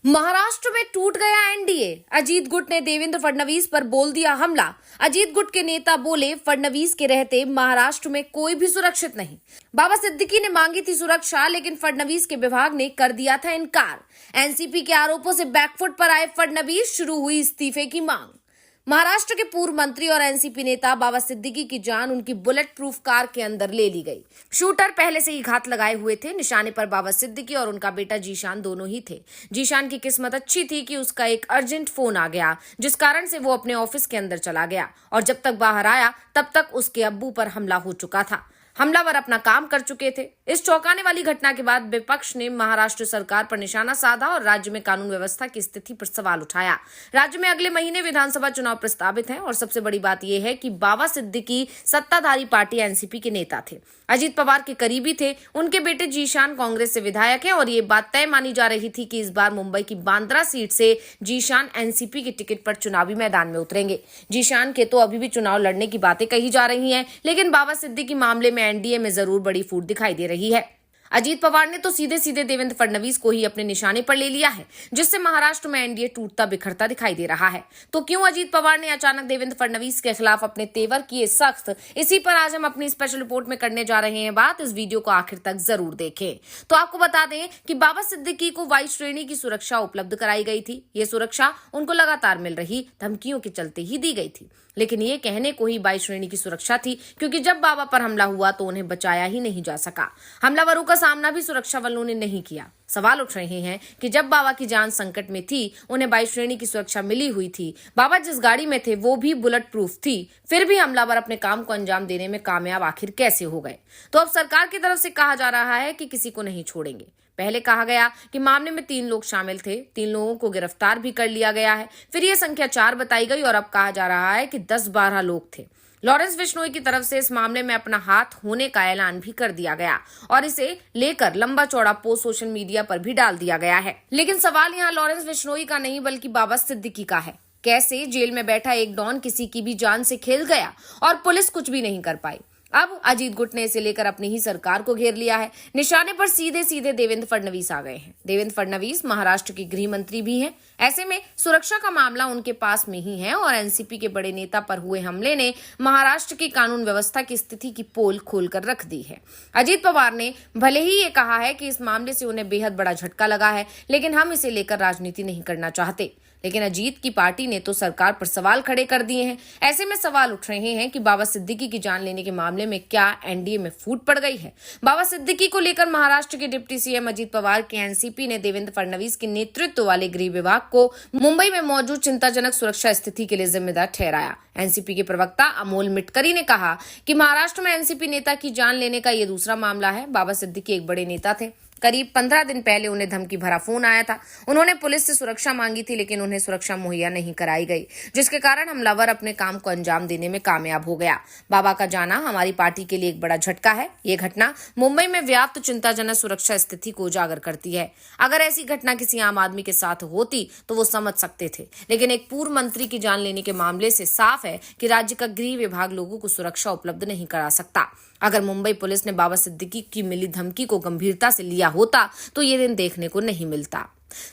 महाराष्ट्र में टूट गया एनडीए। अजीत गुट ने देवेंद्र फडणवीस पर बोल दिया हमला। अजीत गुट के नेता बोले, फडणवीस के रहते महाराष्ट्र में कोई भी सुरक्षित नहीं। बाबा सिद्दीकी ने मांगी थी सुरक्षा, लेकिन फडणवीस के विभाग ने कर दिया था इनकार। एनसीपी के आरोपों से बैकफुट पर आए फडणवीस, शुरू हुई इस्तीफे की मांग। महाराष्ट्र के पूर्व मंत्री और एनसीपी नेता बाबा सिद्दीकी की जान उनकी बुलेट प्रूफ कार के अंदर ले ली गई। शूटर पहले से ही घात लगाए हुए थे। निशाने पर बाबा सिद्दीकी और उनका बेटा जीशान दोनों ही थे। जीशान की किस्मत अच्छी थी कि उसका एक अर्जेंट फोन आ गया, जिस कारण से वो अपने ऑफिस के अंदर चला गया और जब तक बाहर आया तब तक उसके अब्बू पर हमला हो चुका था। हमलावर अपना काम कर चुके थे। इस चौंकाने वाली घटना के बाद विपक्ष ने महाराष्ट्र सरकार पर निशाना साधा और राज्य में कानून व्यवस्था की स्थिति पर सवाल उठाया। राज्य में अगले महीने विधानसभा चुनाव प्रस्तावित हैं और सबसे बड़ी बात यह है कि बाबा सिद्दीकी सत्ताधारी पार्टी एनसीपी के नेता थे, अजीत पवार के करीबी थे। उनके बेटे जीशान कांग्रेस से विधायक हैं और ये बात तय मानी जा रही थी कि इस बार मुंबई की बांद्रा सीट से जीशान एनसीपी के टिकट पर चुनावी मैदान में उतरेंगे। जीशान के तो अभी भी चुनाव लड़ने की बातें कही जा रही हैं, लेकिन बाबा सिद्दीकी मामले में एनडीए में जरूर बड़ी फूट दिखाई दे रही है। अजीत पवार ने तो सीधे सीधे देवेंद्र फडणवीस को ही अपने निशाने पर ले लिया है, जिससे महाराष्ट्र में एनडीए टूटता बिखरता दिखाई दे रहा है। तो क्यों अजीत पवार ने अचानक देवेंद्र फडणवीस के खिलाफ अपने तेवर किए सख्त, इसी पर आज हम अपनी स्पेशल रिपोर्ट में करने जा रहे हैं बात। इस वीडियो को आखिर तक जरूर देखें। तो आपको बता दें कि बाबा सिद्दीकी को वाई श्रेणी की सुरक्षा उपलब्ध कराई गई थी। ये सुरक्षा उनको लगातार मिल रही धमकियों के चलते ही दी गई थी, लेकिन ये कहने को ही 22 श्रेणी की सुरक्षा थी, क्योंकि जब बाबा पर हमला हुआ तो उन्हें बचाया ही नहीं जा सका। हमलावरों का सामना भी सुरक्षा वालों ने नहीं किया। सवाल उठ रहे हैं कि जब बाबा की जान संकट में थी, उन्हें 22 श्रेणी की सुरक्षा मिली हुई थी, बाबा जिस गाड़ी में थे वो भी बुलेट प्रूफ थी, फिर भी हमलावर अपने काम को अंजाम देने में कामयाब आखिर कैसे हो गए? तो अब सरकार की तरफ से कहा जा रहा है कि किसी को नहीं छोड़ेंगे। पहले कहा गया कि मामले में 3 लोग शामिल थे, 3 लोगों को गिरफ्तार भी कर लिया गया है। फिर यह संख्या 4 बताई गई और अब कहा जा रहा है कि 10-12 लोग थे। लॉरेंस बिश्नोई की तरफ से इस मामले में अपना हाथ होने का ऐलान भी कर दिया गया और इसे लेकर लंबा चौड़ा पोस्ट सोशल मीडिया पर भी डाल दिया गया है। लेकिन सवाल यहाँ लॉरेंस बिश्नोई का नहीं बल्कि बाबा सिद्दीकी का है। कैसे जेल में बैठा एक डॉन किसी की भी जान से खेल गया और पुलिस कुछ भी नहीं कर पाई? अब अजीत गुट ने इसे लेकर अपनी ही सरकार को घेर लिया है। निशाने पर सीधे सीधे देवेंद्र फडणवीस आ गए हैं। देवेंद्र फडणवीस महाराष्ट्र के गृह मंत्री भी हैं। ऐसे में सुरक्षा का मामला उनके पास में ही है और एनसीपी के बड़े नेता पर हुए हमले ने महाराष्ट्र की कानून व्यवस्था की स्थिति की पोल खोलकर रख दी है। अजीत पवार ने भले ही ये कहा है कि इस मामले से उन्हें बेहद बड़ा झटका लगा है, लेकिन हम इसे लेकर राजनीति नहीं करना चाहते। लेकिन अजीत की पार्टी ने तो सरकार पर सवाल खड़े कर दिए हैं। ऐसे में सवाल उठ रहे हैं कि बाबा सिद्दीकी की जान लेने के मामले में क्या एनडीए में फूट पड़ गई है? बाबा सिद्दीकी को लेकर महाराष्ट्र के डिप्टी सीएम अजीत पवार के एनसीपी ने देवेंद्र फडणवीस के नेतृत्व वाले गृह विभाग को मुंबई में मौजूद चिंताजनक सुरक्षा स्थिति के लिए जिम्मेदार ठहराया। एनसीपी के प्रवक्ता अमोल मिटकरी ने कहा कि महाराष्ट्र में एनसीपी नेता की जान लेने का यह दूसरा मामला है। बाबा सिद्दीकी एक बड़े नेता थे। करीब 15 दिन पहले उन्हें धमकी भरा फोन आया था। उन्होंने पुलिस से सुरक्षा मांगी थी, लेकिन उन्हें सुरक्षा मुहैया नहीं कराई गई, जिसके कारण हमलावर अपने काम को अंजाम देने में कामयाब हो गया। बाबा का जाना हमारी पार्टी के लिए एक बड़ा झटका है। ये घटना मुंबई में व्याप्त चिंताजनक सुरक्षा स्थिति को उजागर करती है। अगर ऐसी घटना किसी आम आदमी के साथ होती तो वो समझ सकते थे, लेकिन एक पूर्व मंत्री की जान लेने के मामले से साफ है कि राज्य का गृह विभाग लोगों को सुरक्षा उपलब्ध नहीं करा सकता। अगर मुंबई पुलिस ने बाबा सिद्दीकी की मिली धमकी को गंभीरता से लिया होता तो ये दिन देखने को नहीं मिलता।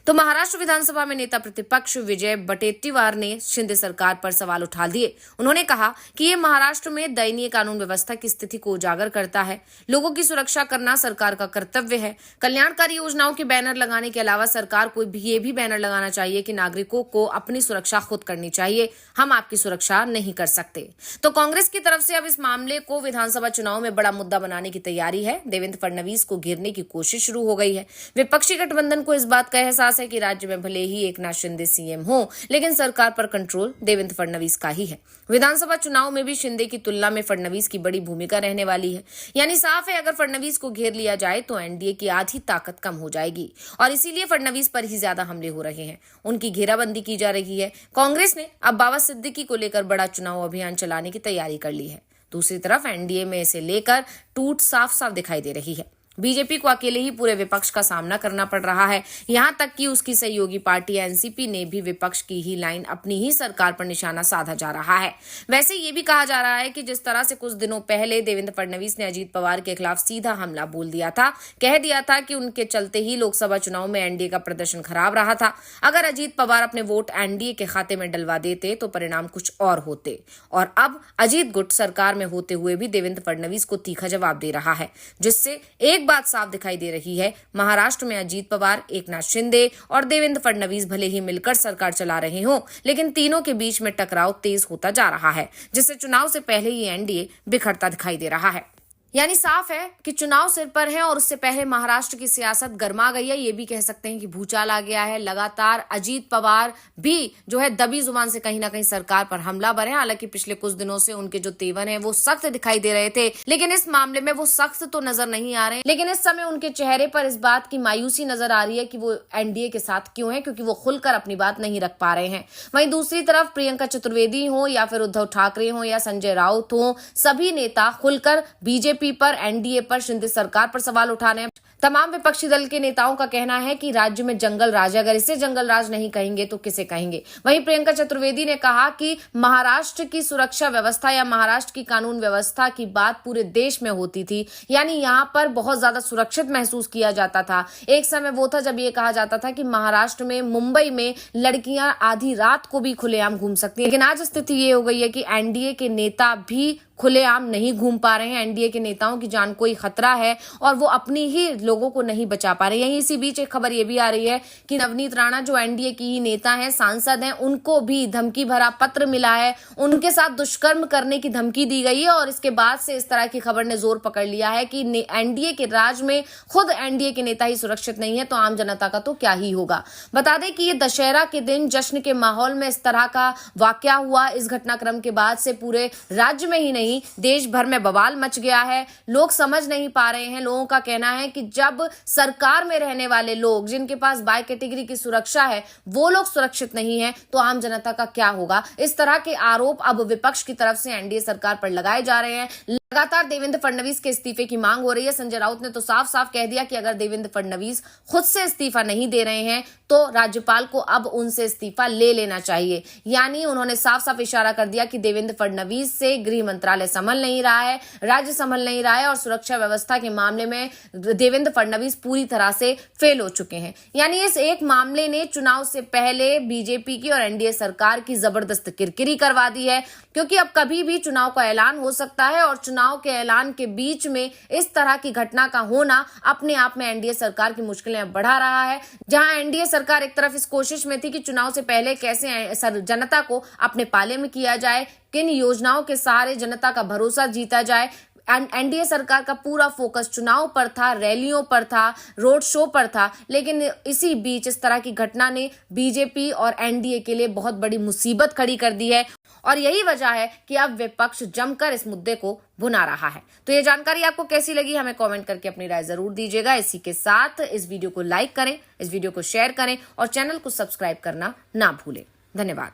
तो महाराष्ट्र विधानसभा में नेता प्रतिपक्ष विजय वडेट्टीवार ने शिंदे सरकार पर सवाल उठा दिए। उन्होंने कहा कि ये महाराष्ट्र में दयनीय कानून व्यवस्था की स्थिति को उजागर करता है। लोगों की सुरक्षा करना सरकार का कर्तव्य है। कल्याणकारी योजनाओं के बैनर लगाने के अलावा सरकार को भी ये भी बैनर लगाना चाहिए कि नागरिकों को अपनी सुरक्षा खुद करनी चाहिए, हम आपकी सुरक्षा नहीं कर सकते। तो कांग्रेस की तरफ से अब इस मामले को विधानसभा चुनाव में बड़ा मुद्दा बनाने की तैयारी है। देवेंद्र फडणवीस को घेरने की कोशिश शुरू हो गई है। विपक्षी गठबंधन को इस बात का एहसास है कि राज्य में भले ही एकनाथ शिंदे सीएम हो, लेकिन सरकार पर कंट्रोल देवेंद्र फडणवीस का ही है। विधानसभा चुनाव में भी शिंदे की तुलना में फडणवीस की बड़ी भूमिका रहने वाली है। यानी साफ है, अगर फडणवीस को घेर लिया जाए तो एनडीए की आधी ताकत कम हो जाएगी और इसीलिए फडणवीस पर ही ज्यादा हमले हो रहे हैं। उनकी घेराबंदी की जा रही है। कांग्रेस ने अब बाबा सिद्दीकी को लेकर बड़ा चुनाव अभियान चलाने की तैयारी कर ली है। दूसरी तरफ एनडीए में इसे लेकर टूट साफ साफ दिखाई दे रही है। बीजेपी को अकेले ही पूरे विपक्ष का सामना करना पड़ रहा है। यहां तक कि उसकी सहयोगी पार्टी एनसीपी ने भी विपक्ष की ही लाइन अपनी ही सरकार पर निशाना साधा जा रहा है। वैसे ये भी कहा जा रहा है कि जिस तरह से कुछ दिनों पहले देवेंद्र फडणवीस ने अजीत पवार के खिलाफ सीधा हमला बोल दिया था, कह दिया था कि उनके चलते ही लोकसभा चुनाव में एनडीए का प्रदर्शन खराब रहा था। अगर अजीत पवार अपने वोट एनडीए के खाते में डलवा देते तो परिणाम कुछ और होते। और अब अजीत गुट सरकार में होते हुए भी देवेंद्र फडणवीस को तीखा जवाब दे रहा है, जिससे एक बात साफ दिखाई दे रही है। महाराष्ट्र में अजीत पवार, एकनाथ शिंदे और देवेंद्र फडणवीस भले ही मिलकर सरकार चला रहे हों, लेकिन तीनों के बीच में टकराव तेज होता जा रहा है, जिससे चुनाव से पहले ही एनडीए बिखरता दिखाई दे रहा है। यानी साफ है कि चुनाव सिर पर है और उससे पहले महाराष्ट्र की सियासत गर्मा गई है। ये भी कह सकते हैं कि भूचाल आ गया है। लगातार अजीत पवार भी जो है दबी जुबान से कहीं ना कहीं सरकार पर हमला बर है। हालांकि पिछले कुछ दिनों से उनके जो तेवर हैं वो सख्त दिखाई दे रहे थे, लेकिन इस मामले में वो सख्त तो नजर नहीं आ रहे। लेकिन इस समय उनके चेहरे पर इस बात की मायूसी नजर आ रही है कि वो एनडीए के साथ क्यों है, क्योंकि वो खुलकर अपनी बात नहीं रख पा रहे हैं। वहीं दूसरी तरफ प्रियंका चतुर्वेदी हो या फिर उद्धव ठाकरे हो या संजय राउत हो, सभी नेता खुलकर बीजेपी पर, एनडीए पर, शिंदे सरकार पर सवाल उठा रहे हैं। तमाम विपक्षी दल के नेताओं का कहना है कि राज्य में जंगल राज है। अगर इसे जंगल राज नहीं कहेंगे तो किसे कहेंगे। वहीं प्रियंका चतुर्वेदी ने कहा कि महाराष्ट्र की सुरक्षा व्यवस्था या महाराष्ट्र की कानून व्यवस्था की बात पूरे देश में होती थी, यानी यहाँ पर बहुत ज्यादा सुरक्षित महसूस किया जाता था। एक समय वो था जब ये कहा जाता था कि महाराष्ट्र में, मुंबई में लड़कियां आधी रात को भी खुलेआम घूम सकती हैं। लेकिन आज स्थिति ये हो गई है कि एनडीए के नेता भी खुलेआम नहीं घूम पा रहे हैं। एनडीए के नेताओं की जान को खतरा है और वो अपनी ही लोगों को नहीं बचा पा रहे। यहीं इसी बीच एक खबर ये भी आ रही है कि नवनीत राणा जो एनडीए की ही नेता हैं, सांसद हैं, उनको भी धमकी भरा पत्र मिला है। उनके साथ दुष्कर्म करने की धमकी दी गई है और इसके बाद से इस तरह की खबर ने जोर पकड़ लिया है कि एनडीए के राज में खुद एनडीए के नेता ही सुरक्षित नहीं है तो आम जनता का तो क्या ही होगा। बता दें कि ये दशहरा के दिन जश्न के माहौल में इस तरह का वाकया हुआ। इस घटनाक्रम के बाद से पूरे राज्य में ही नहीं देश भर में बवाल मच गया है। लोग समझ नहीं पा रहे हैं। लोगों का कहना है कि जब सरकार में रहने वाले लोग, जिनके पास बाय कैटेगरी की सुरक्षा है, वो लोग सुरक्षित नहीं है तो आम जनता का क्या होगा। इस तरह के आरोप अब विपक्ष की तरफ से एनडीए सरकार पर लगाए जा रहे हैं। लगातार देवेंद्र फडणवीस के इस्तीफे की मांग हो रही है। संजय राउत ने तो साफ साफ कह दिया कि अगर देवेंद्र फडणवीस खुद से इस्तीफा नहीं दे रहे हैं तो राज्यपाल को अब उनसे इस्तीफा ले लेना चाहिए। यानी उन्होंने साफ साफ इशारा कर दिया कि देवेंद्र फडणवीस से गृह मंत्रालय संभल नहीं रहा है, राज्य संभल नहीं रहा है और सुरक्षा व्यवस्था के मामले में देवेंद्र फडणवीस पूरी तरह से फेल हो चुके हैं। यानी इस एक मामले ने चुनाव से पहले बीजेपी की और एनडीए सरकार की जबरदस्त किरकिरी करवा दी है, क्योंकि अब कभी भी चुनाव का ऐलान हो सकता है और चुनाव के ऐलान के बीच में इस तरह की घटना का होना अपने आप में एनडीए सरकार की मुश्किलें बढ़ा रहा है। जहां एनडीए सरकार एक तरफ इस कोशिश में थी कि चुनाव से पहले कैसे जनता को अपने पाले में किया जाए, किन योजनाओं के सहारे जनता का भरोसा जीता जाए, एनडीए सरकार का पूरा फोकस चुनाव पर था, रैलियों पर था, रोड शो पर था। लेकिन इसी बीच इस तरह की घटना ने बीजेपी और एनडीए के लिए बहुत बड़ी मुसीबत खड़ी कर दी है और यही वजह है कि अब विपक्ष जमकर इस मुद्दे को भुना रहा है। तो ये जानकारी आपको कैसी लगी, हमें कमेंट करके अपनी राय जरूर दीजिएगा। इसी के साथ इस वीडियो को लाइक करें, इस वीडियो को शेयर करें और चैनल को सब्सक्राइब करना ना भूलें। धन्यवाद।